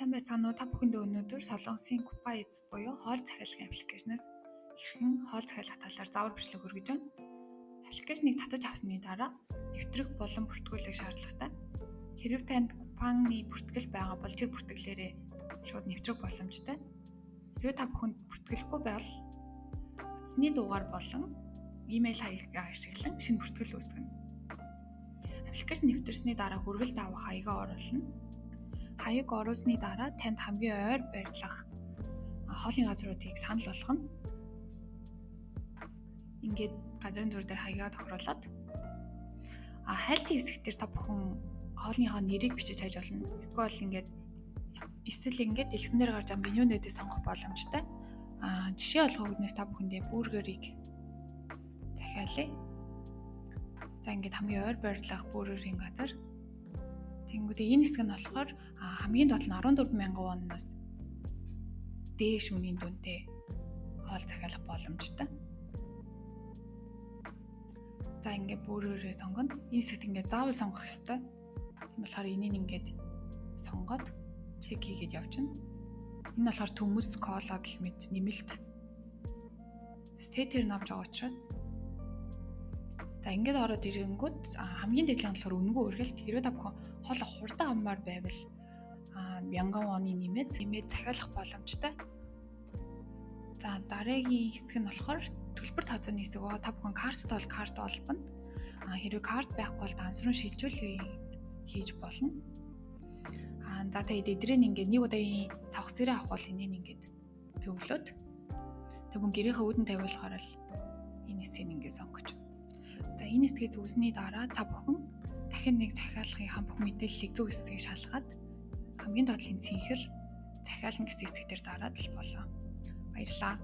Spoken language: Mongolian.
Сайн байцгаана уу? Та бүхэндээ өнөөдөр Солонгосын Coupa буюу хоол захиалгын аппликейшнээс хэрхэн хоол захиалгах талаар заавар бичлэг хүргэж байна. Аппликейшнийг татаж авсны дараа нэвтрэх болон бүртгүүлэх шаардлагатай. Хэрэв танд Coupa-ны бүртгэл байгаа бол тэр бүртгэлээрээ шууд нэвтрэх боломжтой. Хэрэв та бүхэнд бүртгэлгүй байвал утасны дугаар болон имэйл хаягыг ашиглан шинэ бүртгэл үүсгэнэ. Аппликейшн нэвтэрсний дараа хүргэлт авах хаягаа оруулна. Хаяг оруулсны дараа танд хамгийн ойр байрлах хоолны газруудыг санал болгоно. Ингээд газрын зур дээр хаягаа тохируулаад хайлтын хэсэг дээр та бүхэн хоолныхоо нэрийг бичиж хайж болно. Эсвэл ингээд дэлгсэн дээр гарч байгаа менюнуудыг сонгох боломжтой. Жишээ олгох үднээс та бүхэндээ бургерийг захиалъя. За ингээд хамгийн ойр байрлах бургерийн газар. Тэнгүүдээ энэ хэсэг нь болохоор хамгийн доод нь 14,000 вонноос дээш үнийн дүнтэй хоол захиалах боломжтой. За ингээд бүрээрээ сонгоно. Энэ хэсэгт ингээд заавал сонгох ёстой. Тийм болохоор энийг ингээд сонгоод чек хийгээд явчихна. Энэ болохоор төмөс, кола гэх мэт нэмэлт стейтер навж байгаа учраас за ингээд ороод ирэнгүүт хамгийн дээд нь болохоор үнэгүй үргэлт хэрвээ та бүхэн хоол хурдан аммаар байвал 1000 вонны нэмээд захиалах боломжтой. За дараагийн хэсэг нь болохоор төлбөр тооцооны хэсэг байгаа. Та бүхэн карттай бол карт олбоно. Хэрвээ карт байхгүй бол данс руу шилжүүлэх хийж болно. За тэгээд эдрийн ингээд нэг удаагийн савх зэрэг авах бол энийг ингээд зөвлөд. Тэг бүхэн гэрийнхээ үүдэн тавиулахаар л энэ хэсгийг ингээд сонгож. За энэ хэсгийг зүснээ дараа та бүхэн дахин нэг захиалгын бүх мэдээллийг зөв хэсгийг шалгаад хамгийн доотлын цэнхэр захиална гэсэн хэсэг дээр дараад л болоо. Баярлалаа.